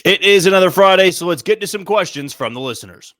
It is another Friday, so let's get to some questions from the listeners.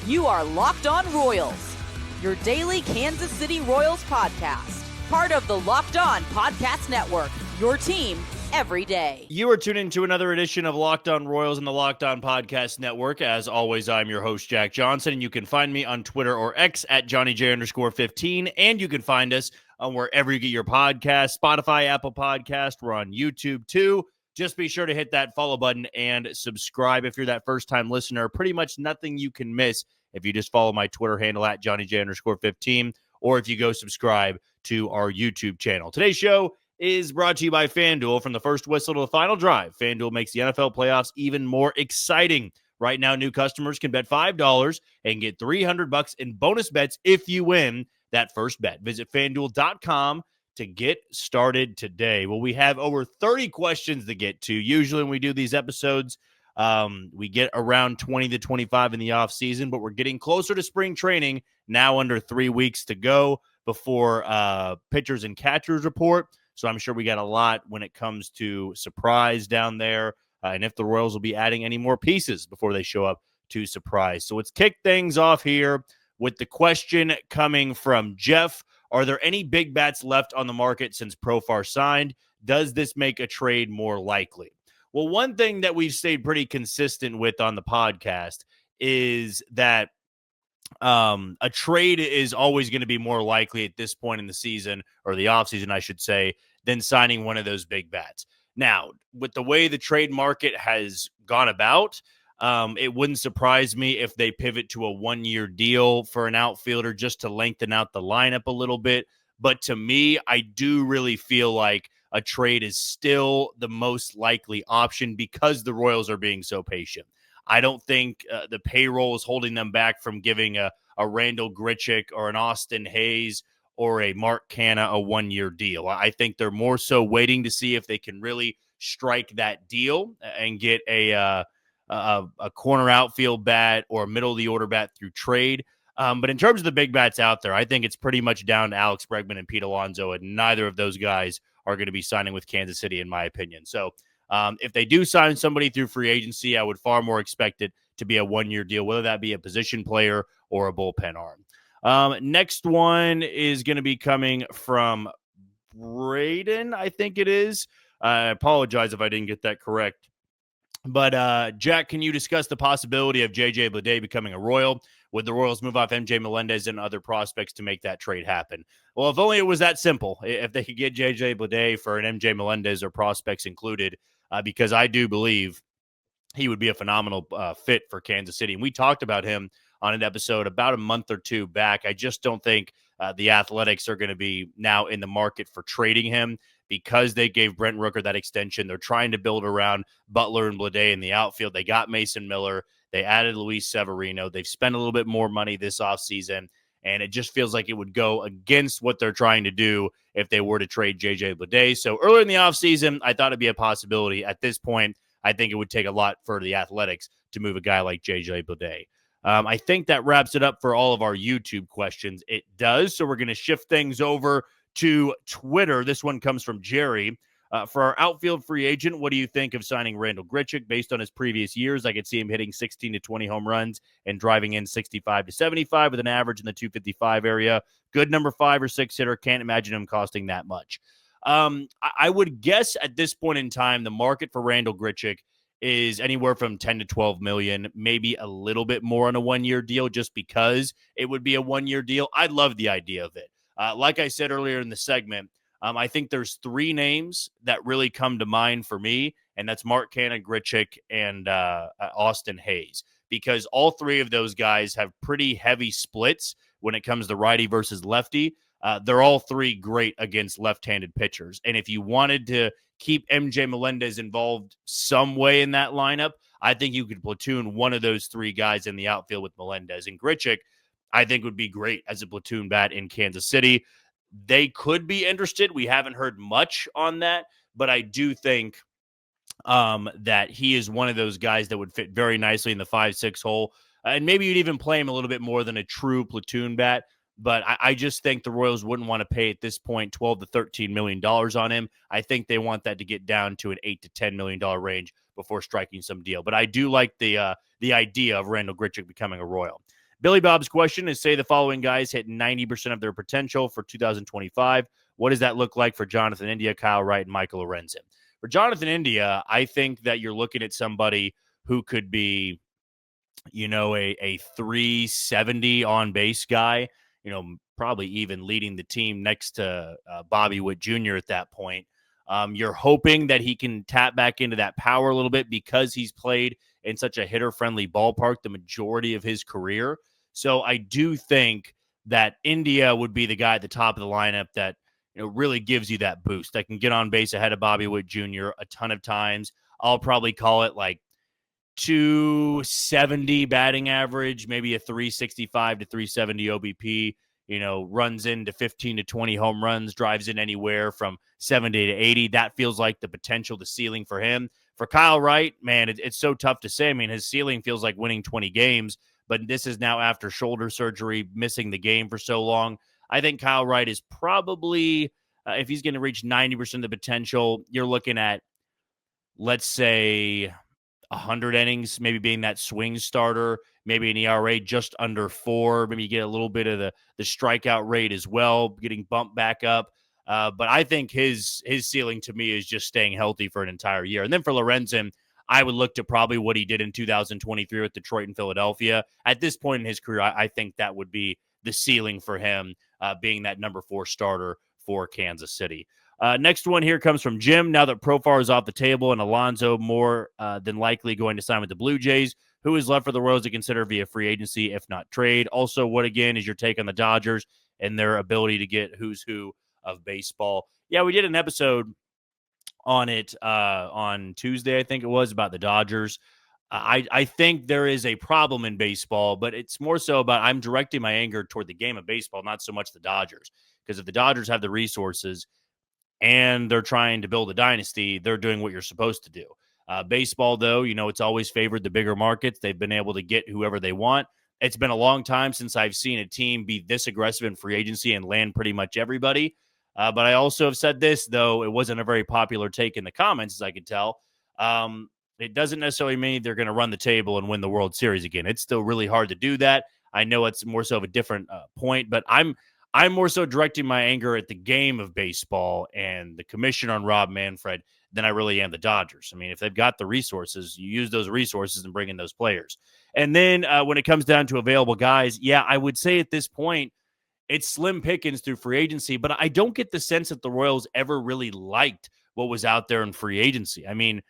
You are Locked On Royals, your daily Kansas City Royals podcast. Part of the Locked On Podcast Network, your team every day. You are tuned into another edition of Locked On Royals and the Locked On Podcast Network. As always, I'm your host, Jack Johnson, and you can find me on Twitter or X at JohnnyJ_15, and you can find us on wherever you get your podcasts, Spotify, Apple Podcast. We're on YouTube, too. Just be sure to hit that follow button and subscribe if you're that first-time listener. Pretty much nothing you can miss if you just follow my Twitter handle at JohnnyJ_15, or if you go subscribe to our YouTube channel. Today's show is brought to you by FanDuel. From the first whistle to the final drive, FanDuel makes the NFL playoffs even more exciting. Right now, new customers can bet $5 and get $300 in bonus bets if you win that first bet. Visit FanDuel.com to get started today. Well, we have over 30 questions to get to. Usually when we do these episodes, we get around 20 to 25 in the off season, but we're getting closer to spring training, now under 3 weeks to go before pitchers and catchers report. So I'm sure we got a lot when it comes to surprise down there, and if the Royals will be adding any more pieces before they show up to surprise. So let's kick things off here with the question coming from Jeff. Are there any big bats left on the market since Profar signed? Does this make a trade more likely? Well, one thing that we've stayed pretty consistent with on the podcast is that a trade is always going to be more likely at this point in the season, or the offseason, I should say, than signing one of those big bats. Now, with the way the trade market has gone about, it wouldn't surprise me if they pivot to a one-year deal for an outfielder just to lengthen out the lineup a little bit. But to me, I do really feel like a trade is still the most likely option because the Royals are being so patient. I don't think the payroll is holding them back from giving a Randall Grichuk or an Austin Hayes or a Mark Canha a one-year deal. I think they're more so waiting to see if they can really strike that deal and get a corner outfield bat or a middle-of-the-order bat through trade. But in terms of the big bats out there, I think it's pretty much down to Alex Bregman and Pete Alonso, and neither of those guys are going to be signing with Kansas City, in my opinion. So if they do sign somebody through free agency, I would far more expect it to be a one-year deal, whether that be a position player or a bullpen arm. Next one is going to be coming from Braden, I think it is. I apologize if I didn't get that correct. But, Jack, can you discuss the possibility of J.J. Bleday becoming a Royal? Would the Royals move off M.J. Melendez and other prospects to make that trade happen? Well, if only it was that simple. If they could get J.J. Bleday for an M.J. Melendez or prospects included, because I do believe he would be a phenomenal fit for Kansas City. And we talked about him on an episode about a month or two back. I just don't think the Athletics are going to be now in the market for trading him because they gave Brent Rooker that extension. They're trying to build around Butler and Bleday in the outfield. They got Mason Miller. They added Luis Severino. They've spent a little bit more money this offseason, and it just feels like it would go against what they're trying to do if they were to trade J.J. Bleday. So earlier in the offseason, I thought it'd be a possibility. At this point, I think it would take a lot for the Athletics to move a guy like J.J. Bleday. I think that wraps it up for all of our YouTube questions. It does, so we're going to shift things over to Twitter. This one comes from Jerry. For our outfield free agent, what do you think of signing Randall Grichuk? Based on his previous years, I could see him hitting 16 to 20 home runs and driving in 65 to 75 with an average in the 255 area. Good number 5 or 6 hitter. Can't imagine him costing that much. I would guess at this point in time, the market for Randall Grichuk is anywhere from 10 to 12 million, maybe a little bit more on a one-year deal just because it would be a one-year deal. I love the idea of it. Like I said earlier in the segment, I think there's 3 names that really come to mind for me, and that's Mark Canha, Grichuk, and Austin Hayes, because all 3 of those guys have pretty heavy splits when it comes to righty versus lefty. They're all 3 great against left-handed pitchers. And if you wanted to keep MJ Melendez involved some way in that lineup, I think you could platoon one of those 3 guys in the outfield with Melendez. And Grichuk, I think, would be great as a platoon bat in Kansas City. They could be interested. We haven't heard much on that, but I do think that he is one of those guys that would fit very nicely in the 5-6 hole. And maybe you'd even play him a little bit more than a true platoon bat. But I just think the Royals wouldn't want to pay at this point $12 to $13 million on him. I think they want that to get down to an $8 to $10 million range before striking some deal. But I do like the idea of Randall Grichuk becoming a Royal. Billy Bob's question is, say the following guys hit 90% of their potential for 2025. What does that look like for Jonathan India, Kyle Wright, and Michael Lorenzen? For Jonathan India, I think that you're looking at somebody who could be, a 370 on base guy, probably even leading the team next to Bobby Witt Jr. at that point. You're hoping that he can tap back into that power a little bit because he's played in such a hitter-friendly ballpark the majority of his career. So I do think that India would be the guy at the top of the lineup that really gives you that boost, that can get on base ahead of Bobby Witt Jr. a ton of times. I'll probably call it like 270 batting average, maybe a 365 to 370 OBP, runs into 15 to 20 home runs, drives in anywhere from 70 to 80. That feels like the potential, the ceiling for him. For Kyle Wright, man, it's so tough to say. I mean, his ceiling feels like winning 20 games, but this is now after shoulder surgery, missing the game for so long. I think Kyle Wright is probably, if he's going to reach 90% of the potential, you're looking at, let's say, 100 innings, maybe being that swing starter, maybe an ERA just under 4. Maybe you get a little bit of the strikeout rate as well, getting bumped back up. But I think his ceiling to me is just staying healthy for an entire year. And then for Lorenzen, I would look to probably what he did in 2023 with Detroit and Philadelphia. At this point in his career, I think that would be the ceiling for him, being that number 4 starter for Kansas City. Next one here comes from Jim. Now that Profar is off the table and Alonso more than likely going to sign with the Blue Jays, who is left for the Royals to consider via free agency, if not trade? Also, what again is your take on the Dodgers and their ability to get who's who of baseball? Yeah, we did an episode on it on Tuesday, I think it was, about the Dodgers. I think there is a problem in baseball, but it's more so about I'm directing my anger toward the game of baseball, not so much the Dodgers. Because if the Dodgers have the resources and they're trying to build a dynasty, they're doing what you're supposed to do. Baseball, though, it's always favored the bigger markets. They've been able to get whoever they want. It's been a long time since I've seen a team be this aggressive in free agency and land pretty much everybody. But I also have said this, though it wasn't a very popular take in the comments, as I could tell. It doesn't necessarily mean they're going to run the table and win the World Series again. It's still really hard to do that. I know it's more so of a different point, but I'm more so directing my anger at the game of baseball and the commissioner on Rob Manfred than I really am the Dodgers. I mean, if they've got the resources, you use those resources and bring in those players. And then when it comes down to available guys, yeah, I would say at this point, it's slim pickings through free agency, but I don't get the sense that the Royals ever really liked what was out there in free agency. I mean,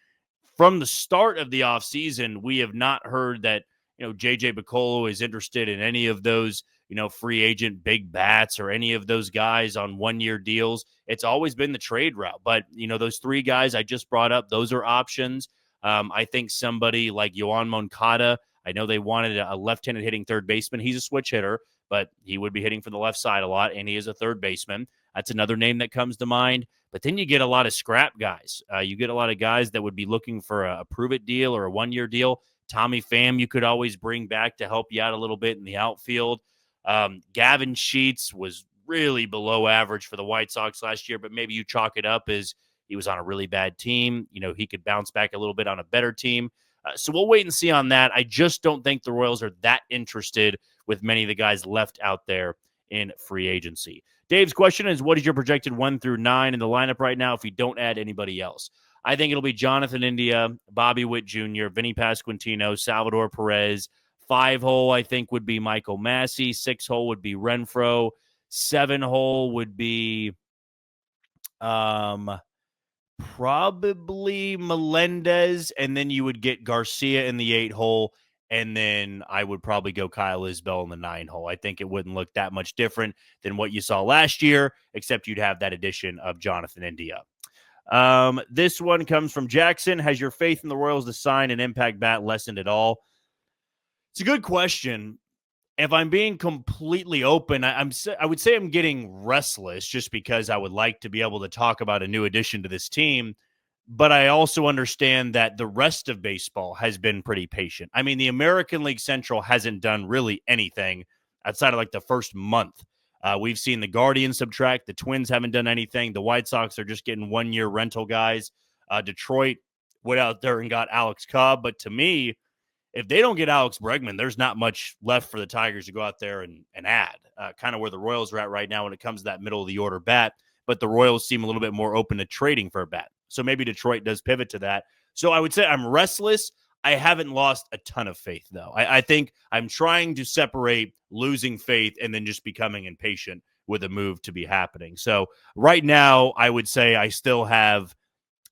from the start of the offseason, we have not heard that, JJ Picollo is interested in any of those, free agent big bats or any of those guys on 1-year deals. It's always been the trade route. But, those 3 guys I just brought up, those are options. I think somebody like Yoan Moncada, I know they wanted a left-handed hitting third baseman. He's a switch hitter, but he would be hitting from the left side a lot, and he is a third baseman. That's another name that comes to mind. But then you get a lot of scrap guys. You get a lot of guys that would be looking for a prove-it deal or a 1-year deal. Tommy Pham you could always bring back to help you out a little bit in the outfield. Gavin Sheets was really below average for the White Sox last year, but maybe you chalk it up as he was on a really bad team. He could bounce back a little bit on a better team. So we'll wait and see on that. I just don't think the Royals are that interested with many of the guys left out there in free agency. Dave's question is, what is your projected 1 through 9 in the lineup right now if you don't add anybody else? I think it'll be Jonathan India, Bobby Witt Jr., Vinny Pasquantino, Salvador Perez. 5-hole, I think, would be Michael Massey. 6-hole would be Renfroe. 7-hole would be probably Melendez, and then you would get Garcia in the 8-hole, and then I would probably go Kyle Isbell in the 9-hole. I think it wouldn't look that much different than what you saw last year, except you'd have that addition of Jonathan India. This one comes from Jackson. Has your faith in the Royals to sign an impact bat lessened at all? It's a good question. If I'm being completely open, I would say I'm getting restless just because I would like to be able to talk about a new addition to this team. But I also understand that the rest of baseball has been pretty patient. I mean, the American League Central hasn't done really anything outside of like the first month. We've seen the Guardians subtract. The Twins haven't done anything. The White Sox are just getting one-year rental guys. Detroit went out there and got Alex Cobb. But to me, if they don't get Alex Bregman, there's not much left for the Tigers to go out there and add. Kind of where the Royals are at right now when it comes to that middle of the order bat. But the Royals seem a little bit more open to trading for a bat. So maybe Detroit does pivot to that. So I would say I'm restless. I haven't lost a ton of faith, though. I think I'm trying to separate losing faith and then just becoming impatient with a move to be happening. So right now, I would say I still have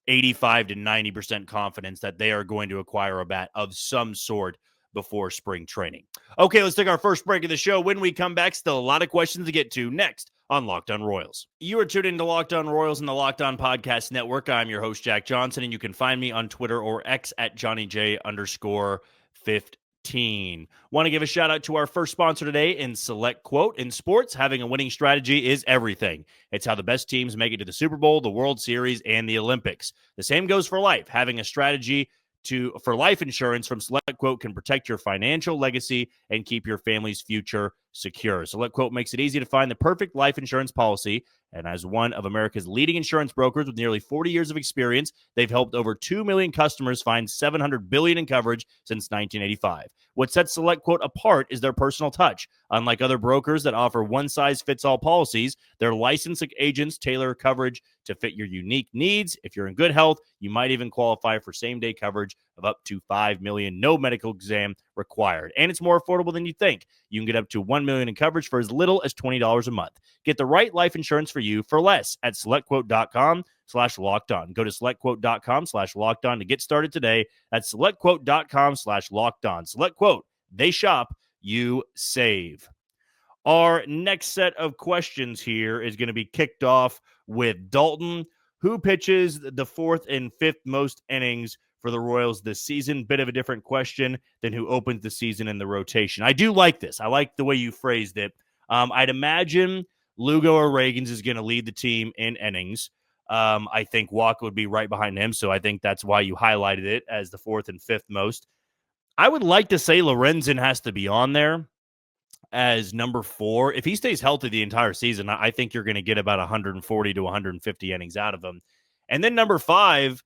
85 to 90% confidence that they are going to acquire a bat of some sort before spring training. Okay, let's take our first break of the show. When we come back, still a lot of questions to get to next on Locked On Royals. You are tuned into Locked On Royals and the Locked On Podcast Network. I'm your host, Jack Johnson, and you can find me on Twitter or X at JohnnyJ_15. Want to give a shout out to our first sponsor today in SelectQuote. In sports, having a winning strategy is everything. It's how the best teams make it to the Super Bowl, the World Series, and the Olympics. The same goes for life. Having a strategy for life insurance from SelectQuote can protect your financial legacy and keep your family's future secure. SelectQuote makes it easy to find the perfect life insurance policy. And as one of America's leading insurance brokers with nearly 40 years of experience, they've helped over 2 million customers find $700 billion in coverage since 1985. What sets SelectQuote apart is their personal touch. Unlike other brokers that offer one-size-fits-all policies, their licensed agents tailor coverage to fit your unique needs. If you're in good health, you might even qualify for same-day coverage of up to $5 million, no medical exam required. And it's more affordable than you think. You can get up to $1 million in coverage for as little as $20 a month. Get the right life insurance for you for less at SelectQuote.com/lockedon. Go to SelectQuote.com/lockedon to get started today. That's SelectQuote.com/lockedon. SelectQuote. They shop, you save. Our next set of questions here is going to be kicked off with Dalton. Who pitches the fourth and fifth most innings for the Royals this season? Bit of a different question than who opens the season in the rotation. I do like this. I like the way you phrased it. I'd imagine Lugo or Reagans is going to lead the team in innings. I think Walker would be right behind him, so I think that's why you highlighted it as the fourth and fifth most. I would like to say Lorenzen has to be on there as number 4. If he stays healthy the entire season, I think you're going to get about 140 to 150 innings out of him. And then number 5,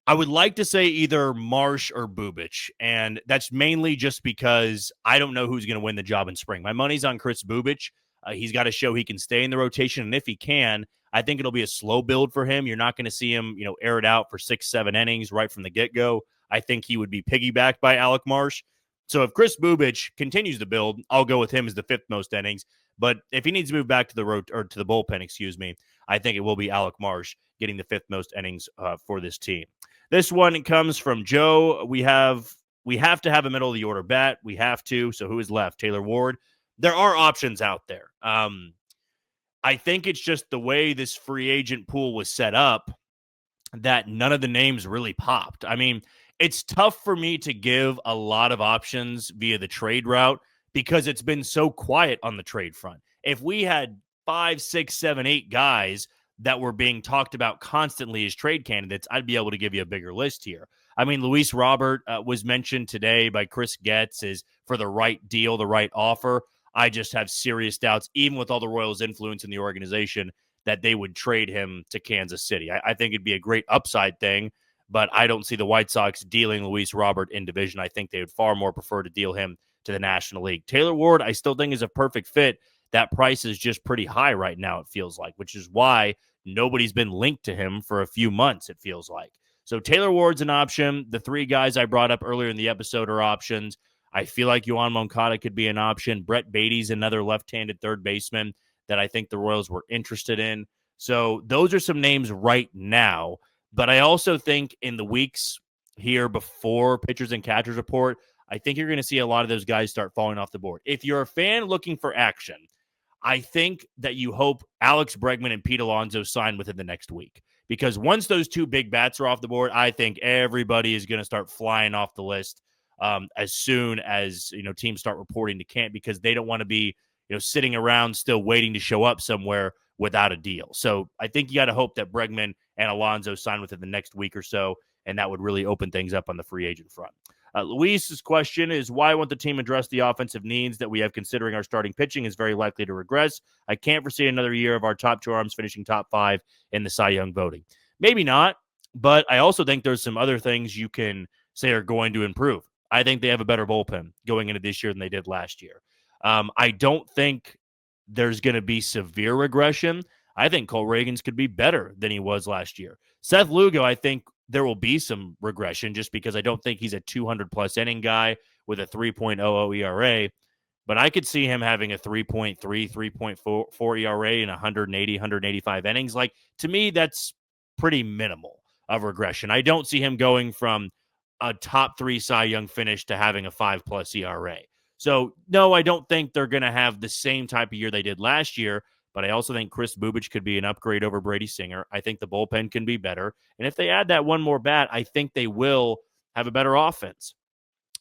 I would like to say either Marsh or Bubic, and that's mainly just because I don't know who's going to win the job in spring. My money's on Chris Bubic. He's got to show he can stay in the rotation, and if he can, I think it'll be a slow build for him. You're not going to see him, air it out for 6-7 innings right from the get-go. I think he would be piggybacked by Alec Marsh. So if Chris Bubic continues to build, I'll go with him as the 5th most innings. But if he needs to move back to the bullpen, I think it will be Alec Marsh getting the 5th most innings for this team. This one comes from Joe. We have to have a middle of the order bat. We have to. So who is left? Taylor Ward. There are options out there. I think it's just the way this free agent pool was set up that none of the names really popped. I mean, it's tough for me to give a lot of options via the trade route because it's been so quiet on the trade front. If we had 5, 6, 7, 8 guys that were being talked about constantly as trade candidates, I'd be able to give you a bigger list here. I mean, Luis Robert was mentioned today by Chris Getz as for the right deal, the right offer. I just have serious doubts, even with all the Royals' influence in the organization, that they would trade him to Kansas City. I think it'd be a great upside thing, but I don't see the White Sox dealing Luis Robert in division. I think they would far more prefer to deal him to the National League. Taylor Ward, I still think is a perfect fit. That price is just pretty high right now, it feels like, which is why nobody's been linked to him for a few months, it feels like. So Taylor Ward's an option. The 3 guys I brought up earlier in the episode are options. I feel like Yoan Moncada could be an option. Brett Beatty's another left-handed third baseman that I think the Royals were interested in. So those are some names right now. But I also think in the weeks here before pitchers and catchers report, I think you're going to see a lot of those guys start falling off the board. If you're a fan looking for action, I think that you hope Alex Bregman and Pete Alonso sign within the next week. Because once those 2 big bats are off the board, I think everybody is going to start flying off the list as soon as teams start reporting to camp, because they don't want to be sitting around still waiting to show up somewhere without a deal. So I think you got to hope that Bregman and Alonso sign within the next week or so, and that would really open things up on the free agent front. Luis's question is, why won't the team address the offensive needs that we have, considering our starting pitching is very likely to regress? I can't foresee another year of our top two arms finishing top 5 in the Cy Young voting. Maybe not, but I also think there's some other things you can say are going to improve. I think they have a better bullpen going into this year than they did last year. I don't think there's going to be severe regression. I think Cole Reagans could be better than he was last year. Seth Lugo, I think there will be some regression just because I don't think he's a 200-plus inning guy with a 3.00 ERA, but I could see him having a 3.3, 3.4 ERA in 180, 185 innings. Like, to me, that's pretty minimal of regression. I don't see him going from a top 3 Cy Young finish to having a 5-plus ERA. So, no, I don't think they're going to have the same type of year they did last year, but I also think Chris Bubich could be an upgrade over Brady Singer. I think the bullpen can be better. And if they add that one more bat, I think they will have a better offense.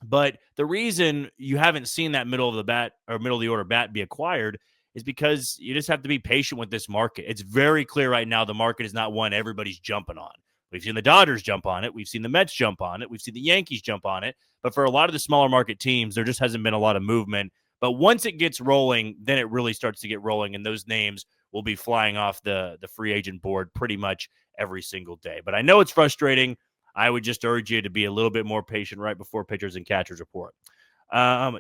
But the reason you haven't seen that middle of the order bat be acquired is because you just have to be patient with this market. It's very clear right now the market is not one everybody's jumping on. We've seen the Dodgers jump on it. We've seen the Mets jump on it. We've seen the Yankees jump on it. But for a lot of the smaller market teams, there just hasn't been a lot of movement. But once it gets rolling, then it really starts to get rolling, and those names will be flying off the free agent board pretty much every single day. But I know it's frustrating. I would just urge you to be a little bit more patient right before pitchers and catchers report.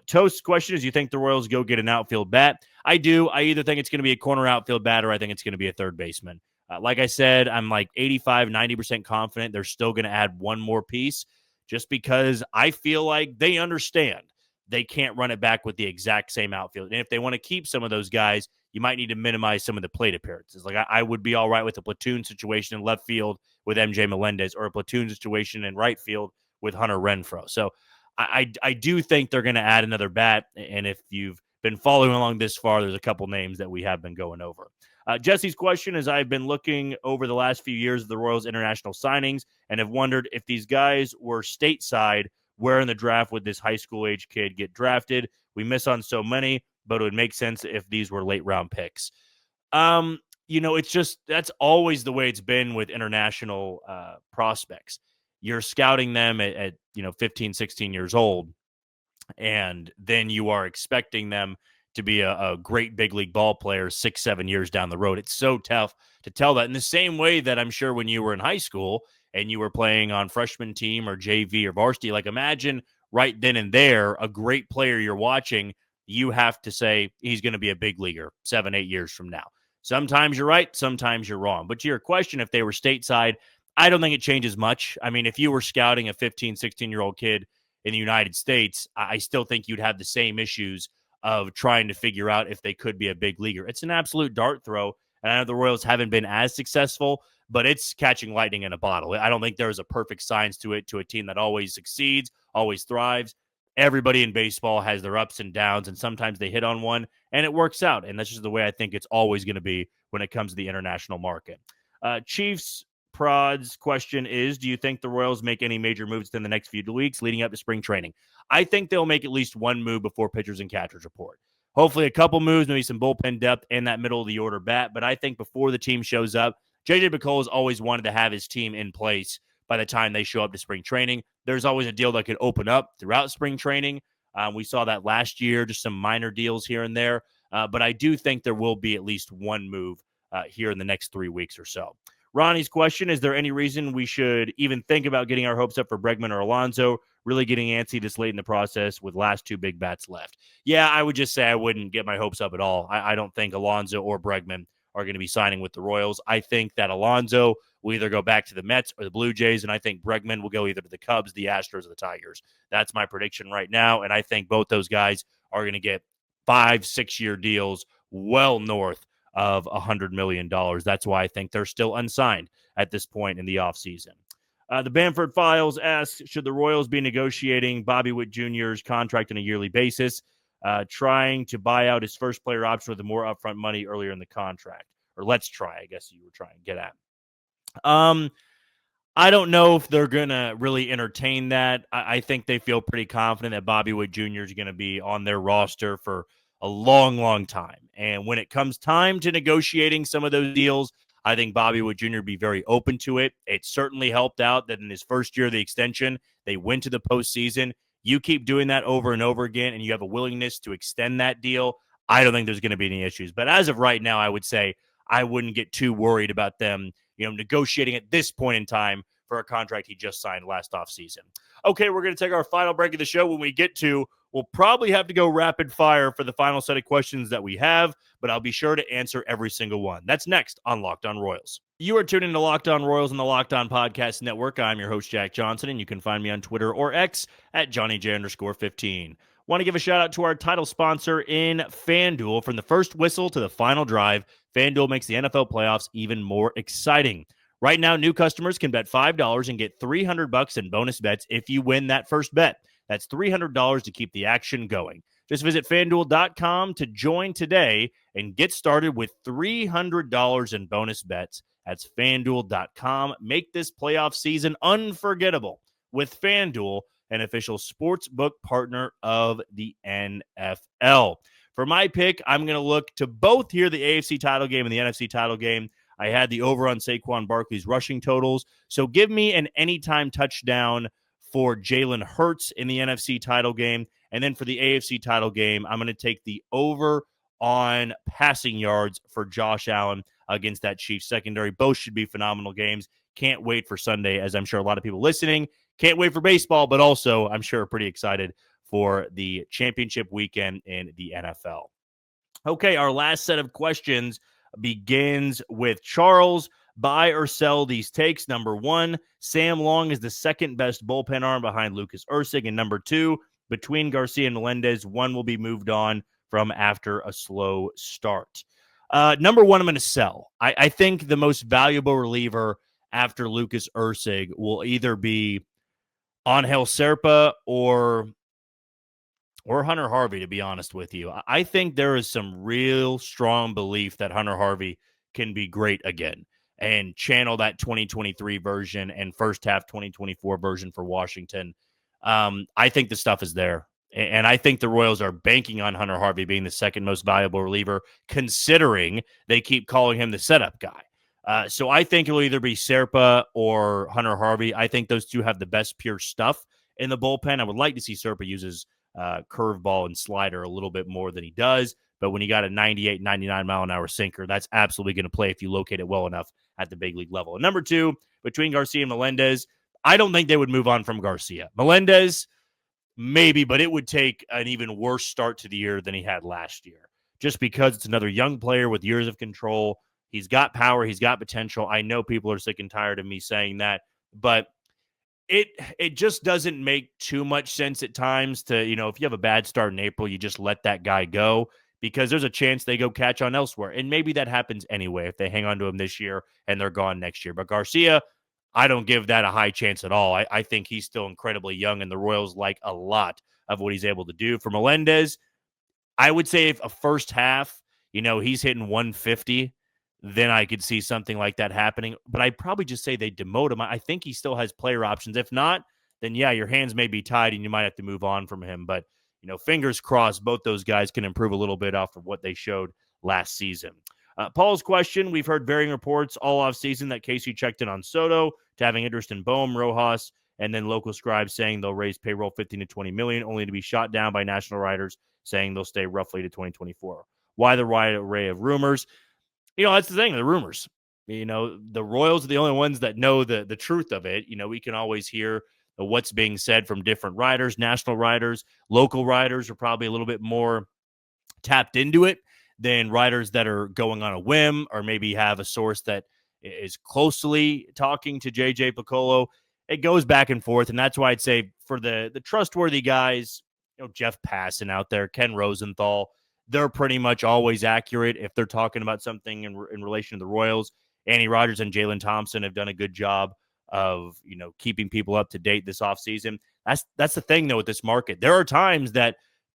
Toast's question is, you think the Royals go get an outfield bat? I do. I either think it's going to be a corner outfield bat or I think it's going to be a third baseman. Like I said, I'm like 85, 90% confident they're still going to add one more piece just because I feel like they understand they can't run it back with the exact same outfield. And if they want to keep some of those guys, you might need to minimize some of the plate appearances. Like I would be all right with a platoon situation in left field with MJ Melendez or a platoon situation in right field with Hunter Renfroe. So I do think they're going to add another bat. And if you've been following along this far, there's a couple names that we have been going over. Jesse's question is, I've been looking over the last few years of the Royals' international signings and have wondered if these guys were stateside, where in the draft would this high school age kid get drafted? We miss on so many, but it would make sense if these were late round picks. It's just, that's always the way it's been with international prospects. You're scouting them at 15, 16 years old, and then you are expecting them to be a great big league ball player 6-7 years down the road. It's so tough to tell that, in the same way that I'm sure when you were in high school and you were playing on freshman team or JV or varsity, like imagine right then and there, a great player you're watching, you have to say he's going to be a big leaguer 7-8 years from now. Sometimes you're right, sometimes you're wrong. But to your question, if they were stateside, I don't think it changes much. I mean, if you were scouting a 15, 16-year-old kid in the United States, I still think you'd have the same issues of trying to figure out if they could be a big leaguer. It's an absolute dart throw, and I know the Royals haven't been as successful, but it's catching lightning in a bottle. I don't think there's a perfect science to it, to a team that always succeeds, always thrives. Everybody in baseball has their ups and downs, and sometimes they hit on one, and it works out, and that's just the way I think it's always going to be when it comes to the international market. Chiefs Prod's question is, do you think the Royals make any major moves in the next few weeks leading up to spring training? I think they'll make at least one move before pitchers and catchers report. Hopefully a couple moves, maybe some bullpen depth and that middle of the order bat. But I think before the team shows up, J.J. McCall has always wanted to have his team in place by the time they show up to spring training. There's always a deal that could open up throughout spring training. We saw that last year, just some minor deals here and there. But I do think there will be at least one move here in the next 3 weeks or so. Ronnie's question, is there any reason we should even think about getting our hopes up for Bregman or Alonso, really getting antsy this late in the process with last 2 big bats left? Yeah, I would just say I wouldn't get my hopes up at all. I don't think Alonso or Bregman are going to be signing with the Royals. I think that Alonso will either go back to the Mets or the Blue Jays, and I think Bregman will go either to the Cubs, the Astros, or the Tigers. That's my prediction right now, and I think both those guys are going to get 5-6 year deals well north of $100 million. That's why I think they're still unsigned at this point in the offseason. The Bamford Files asks, should the Royals be negotiating Bobby Witt Jr.'s contract on a yearly basis, trying to buy out his first player option with the more upfront money earlier in the contract? Or let's try, I guess you were trying to get at. I don't know if they're going to really entertain that. I think they feel pretty confident that Bobby Witt Jr. is going to be on their roster for a long, long time. And when it comes time to negotiating some of those deals, I think Bobby Wood Jr. would be very open to it. It certainly helped out that in his first year of the extension, they went to the postseason. You keep doing that over and over again, and you have a willingness to extend that deal, I don't think there's going to be any issues. But as of right now, I would say I wouldn't get too worried about them, negotiating at this point in time for a contract he just signed last offseason. Okay, we're going to take our final break of the show. When we get to, we'll probably have to go rapid fire for the final set of questions that we have, but I'll be sure to answer every single one. That's next on Locked On Royals. You are tuning to Locked On Royals on the Locked On Podcast Network. I'm your host, Jack Johnson, and you can find me on Twitter or X at JohnnyJ_15. Want to give a shout out to our title sponsor in FanDuel. From the first whistle to the final drive, FanDuel makes the NFL playoffs even more exciting. Right now, new customers can bet $5 and get $300 in bonus bets if you win that first bet. That's $300 to keep the action going. Just visit FanDuel.com to join today and get started with $300 in bonus bets. That's FanDuel.com. Make this playoff season unforgettable with FanDuel, an official sportsbook partner of the NFL. For my pick, I'm going to look to both here, the AFC title game and the NFC title game. I had the over on Saquon Barkley's rushing totals. So give me an anytime touchdown for Jalen Hurts in the NFC title game. And then for the AFC title game, I'm going to take the over on passing yards for Josh Allen against that Chiefs secondary. Both should be phenomenal games. Can't wait for Sunday, as I'm sure a lot of people listening can't wait for baseball, but also I'm sure pretty excited for the championship weekend in the NFL. Okay, our last set of questions begins with Charles. Buy or sell these takes. Number one, Sam Long is the second best bullpen arm behind Lucas Ursig. And number two, between Garcia and Melendez, one will be moved on from after a slow start. Number one, I'm going to sell. I think the most valuable reliever after Lucas Ursig will either be Angel Serpa or Hunter Harvey, to be honest with you. I think there is some real strong belief that Hunter Harvey can be great again and channel that 2023 version and first half 2024 version for Washington. I think the stuff is there. And I think the Royals are banking on Hunter Harvey being the second most valuable reliever, considering they keep calling him the setup guy. So I think it'll either be Serpa or Hunter Harvey. I think those two have the best pure stuff in the bullpen. I would like to see Serpa use his curveball and slider a little bit more than he does. But when you got a 98, 99 mile an hour sinker, that's absolutely going to play if you locate it well enough at the big league level. And number two, between Garcia and Melendez, I don't think they would move on from Garcia. Melendez, maybe, but it would take an even worse start to the year than he had last year, just because it's another young player with years of control. He's got power. He's got potential. I know people are sick and tired of me saying that, but it just doesn't make too much sense at times to, if you have a bad start in April, you just let that guy go because there's a chance they go catch on elsewhere. And maybe that happens anyway if they hang on to him this year and they're gone next year. But Garcia, I don't give that a high chance at all. I think he's still incredibly young, and the Royals like a lot of what he's able to do. For Melendez, I would say if a first half, he's hitting 150, then I could see something like that happening. But I'd probably just say they demote him. I think he still has player options. If not, then yeah, your hands may be tied and you might have to move on from him. But, fingers crossed, both those guys can improve a little bit off of what they showed last season. Paul's question, we've heard varying reports all offseason that Casey checked in on Soto to having interest in Bohm, Rojas, and then local scribes saying they'll raise payroll $15 to $20 million, only to be shot down by national writers saying they'll stay roughly to 2024. Why the wide array of rumors? That's the thing, the rumors. The Royals are the only ones that know the truth of it. We can always hear what's being said from different writers, national writers. Local writers are probably a little bit more tapped into it than writers that are going on a whim or maybe have a source that is closely talking to JJ Piccolo. It goes back and forth, and that's why I'd say for the trustworthy guys, Jeff Passan out there, Ken Rosenthal, they're pretty much always accurate if they're talking about something in relation to the Royals. Andy Rogers and Jalen Thompson have done a good job of, keeping people up to date this offseason. That's the thing, though, with this market. There are times that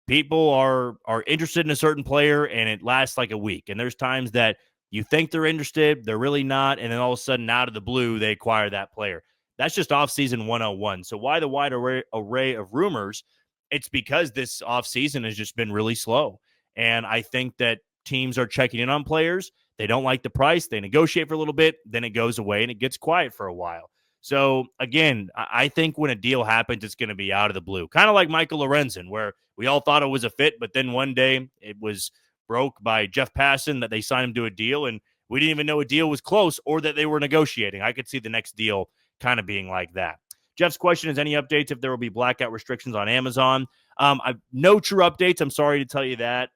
people are interested in a certain player, and it lasts like a week. And there's times that you think they're interested, they're really not, and then all of a sudden, out of the blue, they acquire that player. That's just offseason 101. So why the wide array of rumors? It's because this offseason has just been really slow. And I think that teams are checking in on players. They don't like the price. They negotiate for a little bit. Then it goes away and it gets quiet for a while. So, again, I think when a deal happens, it's going to be out of the blue. Kind of like Michael Lorenzen, where we all thought it was a fit, but then one day it was broke by Jeff Passan that they signed him to a deal, and we didn't even know a deal was close or that they were negotiating. I could see the next deal kind of being like that. Jeff's question is, any updates if there will be blackout restrictions on Amazon? I've no true updates. I'm sorry to tell you that.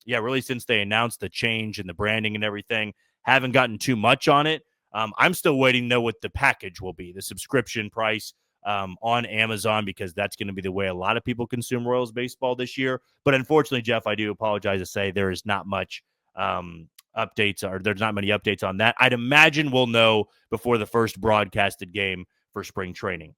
Really, since they announced the change and the branding and everything, haven't gotten too much on it. I'm still waiting to know what the package will be, the subscription price on Amazon, because that's going to be the way a lot of people consume Royals baseball this year. But unfortunately, Jeff, I do apologize to say there is not much updates, or there's not many updates on that. I'd imagine we'll know before the first broadcasted game for spring training.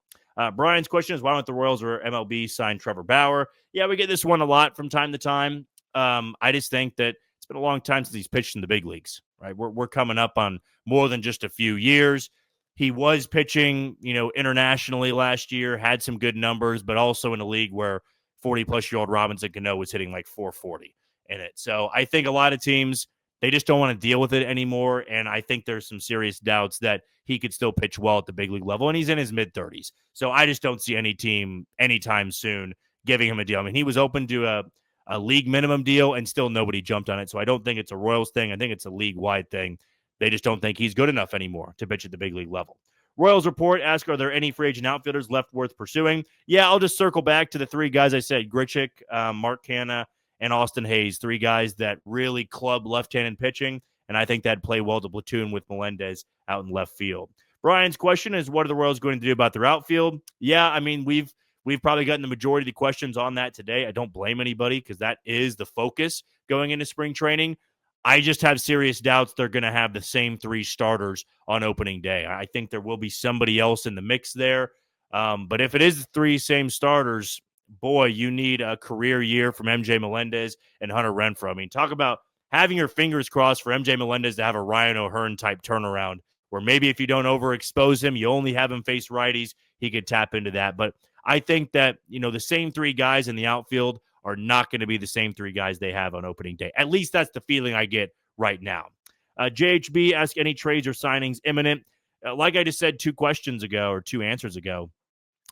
Brian's question is, why don't the Royals or MLB sign Trevor Bauer? Yeah, we get this one a lot from time to time. I just think that it's been a long time since he's pitched in the big leagues, right? We're coming up on more than just a few years. He was pitching, internationally last year, had some good numbers, but also in a league where 40-plus-year-old Robinson Cano was hitting like 440 in it. So I think a lot of teams, they just don't want to deal with it anymore, and I think there's some serious doubts that he could still pitch well at the big league level, and he's in his mid-30s. So I just don't see any team anytime soon giving him a deal. I mean, he was open to a league minimum deal, and still nobody jumped on it. So I don't think it's a Royals thing. I think it's a league-wide thing. They just don't think he's good enough anymore to pitch at the big league level. Royals report ask, are there any free agent outfielders left worth pursuing? Yeah, I'll just circle back to the three guys I said, Grichuk, Mark Canha, and Austin Hayes, three guys that really club left-handed pitching, and I think that'd play well to platoon with Melendez out in left field. Brian's question is, what are the Royals going to do about their outfield? Yeah, I mean, we've probably gotten the majority of the questions on that today. I don't blame anybody because that is the focus going into spring training. I just have serious doubts they're going to have the same three starters on opening day. I think there will be somebody else in the mix there. But if it is the three same starters, boy, you need a career year from MJ Melendez and Hunter Renfroe. I mean, talk about having your fingers crossed for MJ Melendez to have a Ryan O'Hearn type turnaround, where maybe if you don't overexpose him, you only have him face righties, he could tap into that. But I think that, the same three guys in the outfield are not going to be the same three guys they have on opening day. At least that's the feeling I get right now. JHB asks, any trades or signings imminent? Like I just said two answers ago,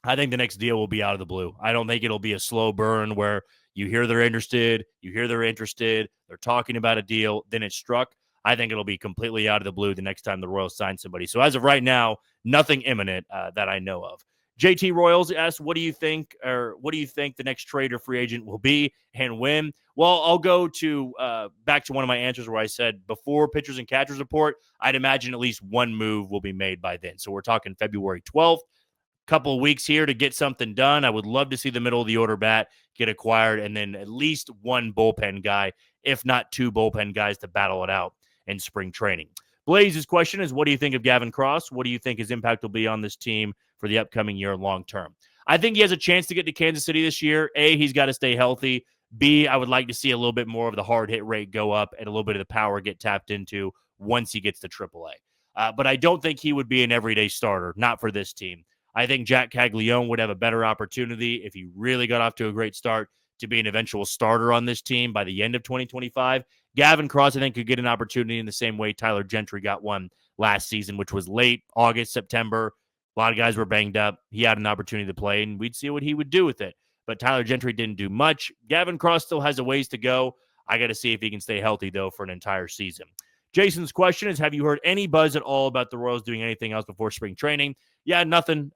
I think the next deal will be out of the blue. I don't think it'll be a slow burn where you hear they're interested, they're talking about a deal, then it's struck. I think it'll be completely out of the blue the next time the Royals sign somebody. So as of right now, nothing imminent that I know of. JT Royals asks, what do you think the next trade or free agent will be and when? Well, I'll go to back to one of my answers where I said before pitchers and catchers report, I'd imagine at least one move will be made by then. So we're talking February 12th. Couple of weeks here to get something done. I would love to see the middle of the order bat get acquired, and then at least one bullpen guy, if not two bullpen guys, to battle it out in spring training. Blaze's question is, what do you think of Gavin Cross? What do you think his impact will be on this team for the upcoming year and long term? I think he has a chance to get to Kansas City this year. A, he's got to stay healthy. B, I would like to see a little bit more of the hard hit rate go up and a little bit of the power get tapped into once he gets to AAA. But I don't think he would be an everyday starter, not for this team. I think Jack Caglione would have a better opportunity if he really got off to a great start to be an eventual starter on this team by the end of 2025. Gavin Cross, I think, could get an opportunity in the same way Tyler Gentry got one last season, which was late August, September. A lot of guys were banged up. He had an opportunity to play, and we'd see what he would do with it. But Tyler Gentry didn't do much. Gavin Cross still has a ways to go. I got to see if he can stay healthy, though, for an entire season. Jason's question is, have you heard any buzz at all about the Royals doing anything else before spring training? Yeah, nothing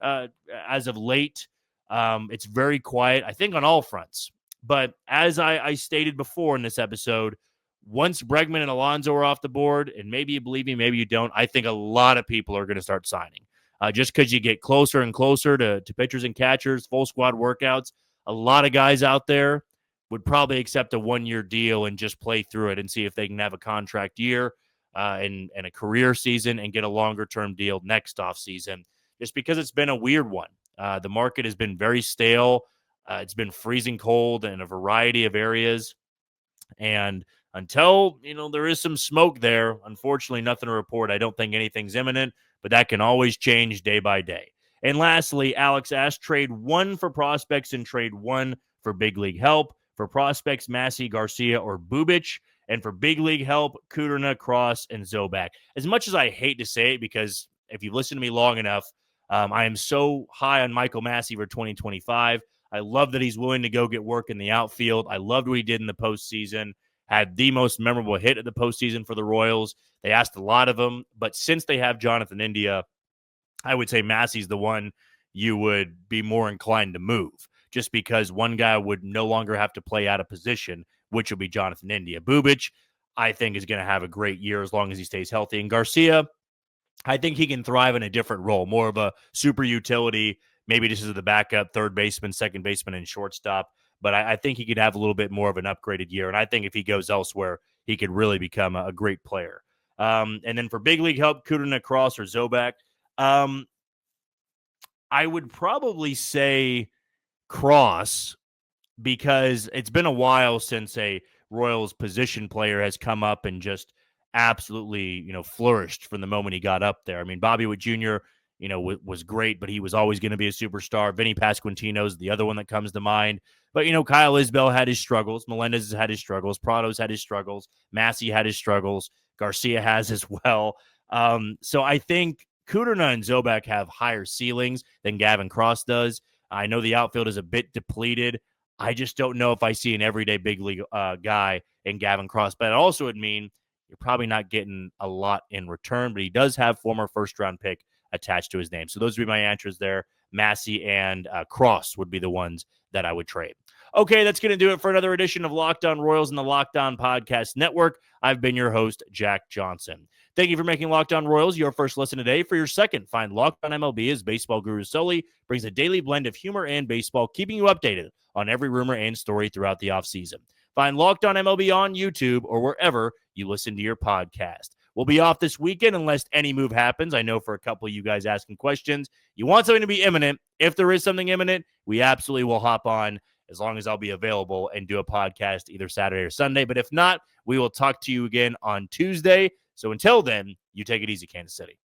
as of late. It's very quiet, I think, on all fronts. But as I stated before in this episode, once Bregman and Alonso are off the board, and maybe you believe me, maybe you don't, I think a lot of people are going to start signing. Just because you get closer and closer to pitchers and catchers, full squad workouts, a lot of guys out there would probably accept a one-year deal and just play through it and see if they can have a contract year and a career season and get a longer-term deal next offseason, just because it's been a weird one. The market has been very stale. It's been freezing cold in a variety of areas. And until, there is some smoke there, unfortunately, nothing to report. I don't think anything's imminent, but that can always change day by day. And lastly, Alex asked, trade one for prospects and trade one for big league help. For prospects, Massey, Garcia, or Bubic, And for big league help, Kuderna, Cross, and Zobak. As much as I hate to say it, because if you've listened to me long enough, I am so high on Michael Massey for 2025. I love that he's willing to go get work in the outfield. I loved what he did in the postseason. Had the most memorable hit at the postseason for the Royals. They asked a lot of him, but since they have Jonathan India, I would say Massey's the one you would be more inclined to move, just because one guy would no longer have to play out of position, which would be Jonathan India. Bubic, I think, is going to have a great year as long as he stays healthy. And Garcia, I think he can thrive in a different role, more of a super utility, maybe just as the backup, third baseman, second baseman, and shortstop. But I think he could have a little bit more of an upgraded year. And I think if he goes elsewhere, he could really become a great player. And then for big league help, Kuderna, Cross, or Zobak, I would probably say Cross, because it's been a while since a Royals position player has come up and just absolutely, flourished from the moment he got up there. I mean, Bobby Witt Jr., was great, but he was always going to be a superstar. Vinny Pasquantino is the other one that comes to mind. But, Kyle Isbell had his struggles. Melendez has had his struggles. Prado's had his struggles. Massey had his struggles. Garcia has as well. So I think Kuderna and Zobak have higher ceilings than Gavin Cross does. I know the outfield is a bit depleted. I just don't know if I see an everyday big league guy in Gavin Cross. But it also would mean you're probably not getting a lot in return. But he does have former first-round pick attached to his name. So those would be my answers there. Massey and Cross would be the ones that I would trade. Okay, that's going to do it for another edition of Locked On Royals and the Locked On Podcast Network. I've been your host, Jack Johnson. Thank you for making Locked On Royals your first listen today. For your second, find Locked On MLB as Baseball Guru Sully brings a daily blend of humor and baseball, keeping you updated on every rumor and story throughout the offseason. Find Locked On MLB on YouTube or wherever you listen to your podcast. We'll be off this weekend unless any move happens. I know for a couple of you guys asking questions, you want something to be imminent. If there is something imminent, we absolutely will hop on, as long as I'll be available and do a podcast either Saturday or Sunday. But if not, we will talk to you again on Tuesday. So until then, you take it easy, Kansas City.